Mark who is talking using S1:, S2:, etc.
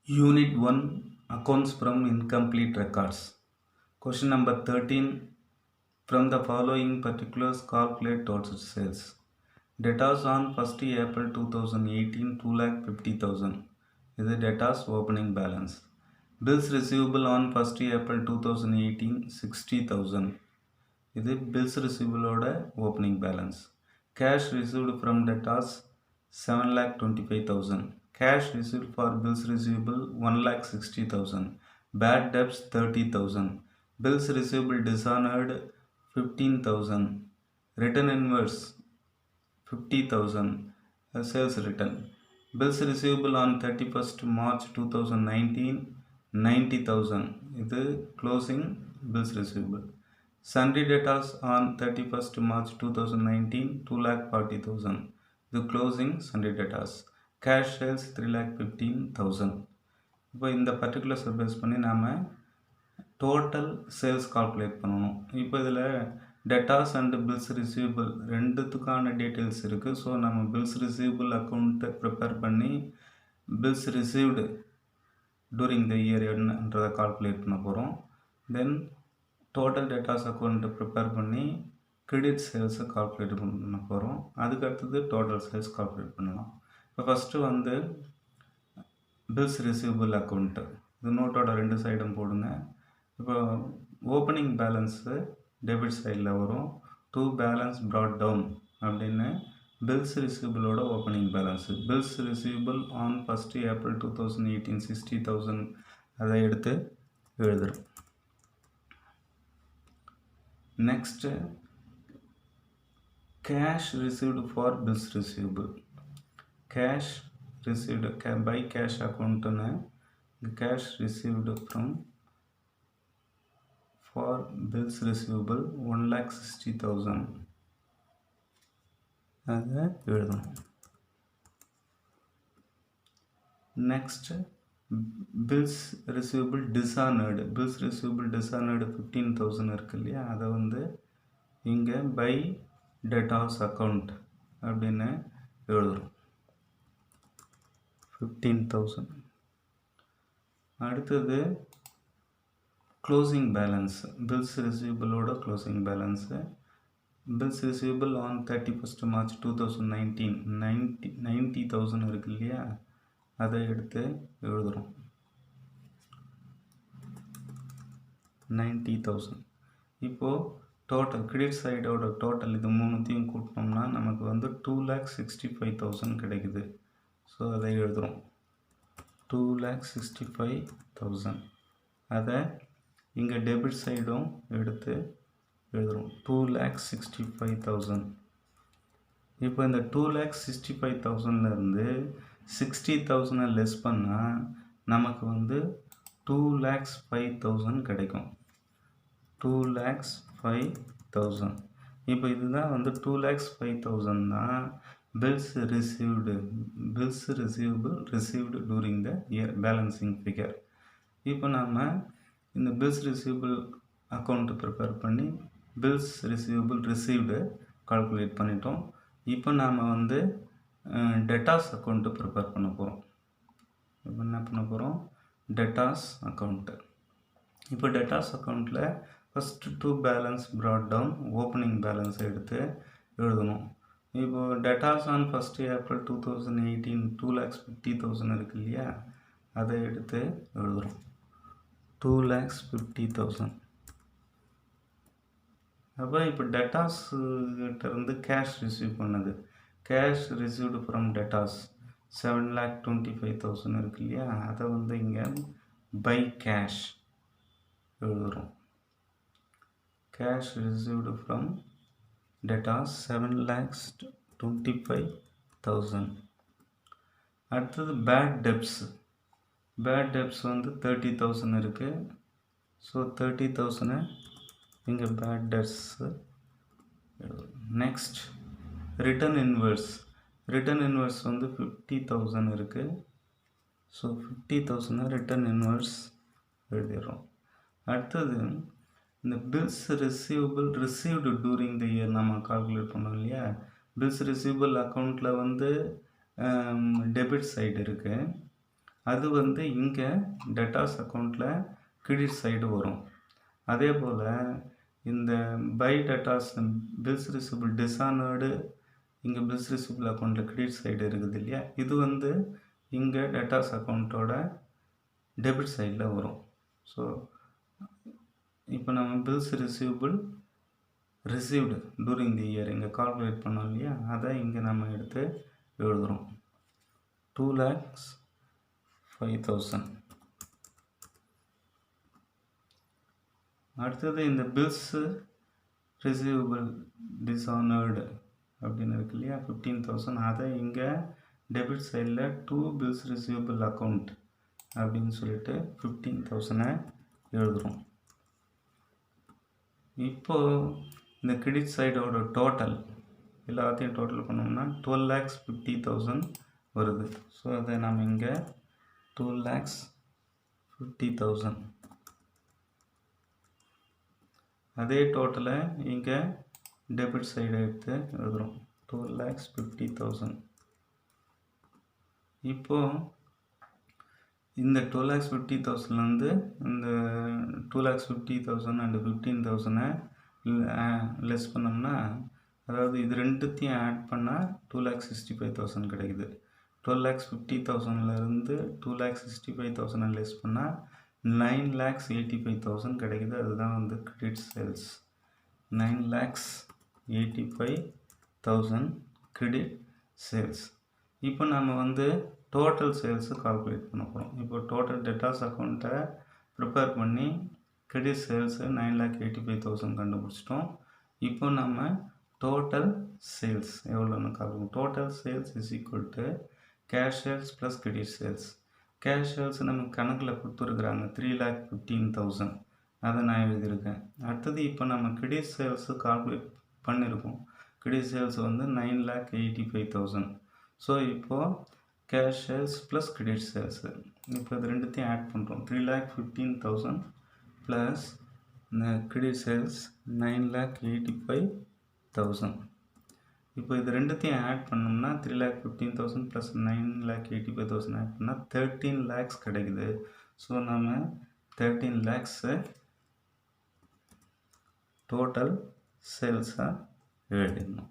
S1: Unit 1 Accounts from Incomplete Records. Question number 13. From the following particulars, calculate total sales. Debtors on 1st April 2018 2,50,000. This is debtors opening balance. Bills receivable on 1st April 2018 60,000. This is bills receivable opening balance. Cash received from debtors 7,25,000. Cash received for bills receivable 1,60,000. Bad debts 30,000. Bills receivable dishonored 15,000. Return invoice 50,000. Sales return. Bills receivable on 31st March 2019 90,000. This closing bills receivable. Sundry debtors on 31st March 2019 2,40,000. The closing sundry debtors. Cash sales 3,15,000. இப்போ இந்த பர்டிகுலர்ஸை base பண்ணி நாம் total sales calculate பண்ணணும். இப்போ இதில் debtors and bills receivable ரெண்டுத்துக்கான details இருக்குது. So நம்ம பில்ஸ் ரிசீவபிள் அக்கௌண்ட்டை ப்ரிப்பேர் பண்ணி bills received during the year என்னன்றதை கால்குலேட் பண்ண போகிறோம். தென் டோட்டல் டேட்டாஸ் அக்கௌண்ட்டை ப்ரிப்பேர் பண்ணி கிரெடிட் சேல்ஸை கால்குலேட் பண்ண போகிறோம். அதுக்கடுத்தது டோட்டல் சேல்ஸ் கால்குலேட் பண்ணலாம். இப்போ ஃபஸ்ட்டு வந்து பில்ஸ் ரிசீவபிள் அக்கௌண்ட்டு இது நோட்டோட ரெண்டு சைடும் போடுங்க. இப்போ ஓப்பனிங் பேலன்ஸு டெபிட் சைடில் வரும். டூ பேலன்ஸ் ப்ராட் டவுன் அப்படின்னு பில்ஸ் ரிசீவபிளோட opening balance. Bills receivable on 1st April 2018 60,000 அதை எடுத்து எழுதுகிறோம். Next, cash received for bills receivable. Cash received by cash account cash received from for bills receivable 1,60,000. அதை எழுதணும். Next, bills receivable dishonored. Bills receivable dishonored 15,000 இருக்கு இல்லையா, அதை வந்து இங்கே பை debtors account அப்படின்னு எழுதுகிறோம். 15,000. அடுத்தது க்ளோசிங் பேலன்ஸ். பில்ஸ் ரிசீவபிளோட closing balance. Bills receivable on 31st March 2019 90,000 இருக்கு இல்லையா, அதை எடுத்து எழுதுகிறோம். 90,000. இப்போது டோட்டல் கிரெடிட் சைடோட டோட்டல் இது மூணுத்தையும் கூட்டினோம்னா நமக்கு வந்து 2,65,000 கிடைக்குது. ஸோ அதை எழுதுகிறோம். 2,65,000. அதை இங்கே டெபிட் சைடும் எடுத்து எழுதுகிறோம். 2,65,000. இப்போ இந்த 2,65,000லேருந்து 60,000 லெஸ் பண்ணால் நமக்கு வந்து 2,05,000 கிடைக்கும். 2,05,000. இப்போ இதுதான் வந்து 2,05,000 தான் bills receivable received during the year balancing figure. இப்போ நாம் இந்த bills receivable அக்கௌண்ட்டு ப்ரிப்பேர் பண்ணி bills receivable received கால்குலேட் பண்ணிட்டோம். இப்போ நாம் வந்து debtors அக்கௌண்ட்டு ப்ரிப்பேர் பண்ண போகிறோம். இப்போ என்ன பண்ண போகிறோம், debtors அக்கௌண்ட்டு. இப்போ debtors அக்கௌண்ட்டில் first to balance brought down opening பேலன்ஸை எடுத்து எழுதணும். இப்போது debtors on 1st April 2018 2,50,000 இருக்கு இல்லையா, அதை எடுத்து எழுதுகிறோம். 2,50,000. அப்போ இப்போ debtors கிட்ட இருந்து கேஷ் ரிசீவ் பண்ணது. கேஷ் ரிசீவ்டு ஃப்ரம் debtors 7,25,000 இருக்கு இல்லையா, அதை வந்து இங்கே பை கேஷ் எழுதுகிறோம். Cash received from debtors 7,25,000. அடுத்தது பேட் டெப்ஸ். பேட் டெப்ஸ் வந்து 30,000 இருக்குது. ஸோ 30,000 இங்கே bad debts. Next return inwards. Return inwards வந்து 50,000 இருக்குது. ஸோ 50,000 ரிட்டர்ன் இன்வெர்ஸ் எழுதிடுறோம். அடுத்தது இந்த bills receivable received during the year நம்ம கால்குலேட் பண்ணோம் இல்லையா. பில்ஸ் ரிசீவபிள் அக்கௌண்ட்டில் வந்து டெபிட் சைடு இருக்குது. அது வந்து இங்கே டெட்டாஸ் அக்கௌண்ட்டில் கிரெடிட் சைடு வரும். அதே போல் இந்த பை டெட்டாஸ் பில்ஸ் ரிசிபிள் டிஸானர்டு இங்கே பில்ஸ் ரிசிபிள் அக்கௌண்ட்டில் கிரெடிட் சைடு இருக்குது இல்லையா, இது வந்து இங்கே டெட்டாஸ் அக்கௌண்ட்டோட டெபிட் சைடில் வரும். ஸோ இப்போ நம்ம bills receivable received during the year இங்கே கால்குலேட் பண்ணோம் இல்லையா, அதை இங்கே நம்ம எடுத்து எழுதுகிறோம். 2,05,000. அடுத்தது இந்த பில்ஸ் ரிசீவபிள் டிஸானர்டு அப்படின்னு இருக்கு இல்லையா, 15,000. அதை இங்கே டெபிட் சைடில் டு பில்ஸ் ரிசீவபிள் அக்கௌண்ட் அப்படின்னு சொல்லிட்டு 15,000 எழுதுகிறோம். இப்போது இந்த கிரெடிட் சைடோட டோட்டல் எல்லாத்தையும் டோட்டல் பண்ணோம்னா 12,50,000 வருது. ஸோ அதை நம்ம இங்கே 2,50,000 அதே டோட்டலை இங்கே டெபிட் சைடை எடுத்து எழுதுகிறோம் 2,50,000. இப்போது இந்த 2,50,000லேருந்து இந்த 2,50,000 அண்டு 15,000 லெஸ் பண்ணோம்னா, அதாவது இது ரெண்டுத்தையும் ஆட் பண்ணால் 2,65,000 கிடைக்குது. 12,50,000லேருந்து 2,65,000 லெஸ் பண்ணால் 9,85,000 கிடைக்குது. அதுதான் வந்து கிரெடிட் சேல்ஸ். 9,85,000 credit sales. இப்போ நம்ம வந்து டோட்டல் சேல்ஸு கால்குலேட் பண்ண போகிறோம். இப்போ டோட்டல் டெட்டாஸ் அக்கௌண்ட்டை ப்ரிப்பேர் பண்ணி கிரெடிட் சேல்ஸு 9,85,000 கண்டுபிடிச்சிட்டோம். இப்போ நம்ம டோட்டல் சேல்ஸ் எவ்வளோன்னு calculate. Total sales is equal to cash sales plus credit sales. Cash sales நமக்கு கணக்கில் கொடுத்துருக்குறாங்க 3,15,000, அதை நான் எழுதியிருக்கேன். அடுத்தது இப்போ நம்ம கிரெடிட் சேல்ஸு கால்குலேட் பண்ணியிருக்கோம். கிரெடிட் சேல்ஸ் வந்து 9,85,000. ஸோ இப்போது cash sales plus credit sales இப்போ இது ரெண்டுத்தையும் ஆட் பண்ணுறோம். 3,15,000 ப்ளஸ் கிரெடிட் சேல்ஸ் 9,85,000. இப்போ இது ரெண்டுத்தையும் ஆட் பண்ணோம்னா 3,15,000 ப்ளஸ் 9,85,000 ஆட் பண்ணால் 13 lakhs கிடைக்குது. ஸோ நம்ம 13 lakhs டோட்டல் சேல்ஸாக எழுதிடணும்.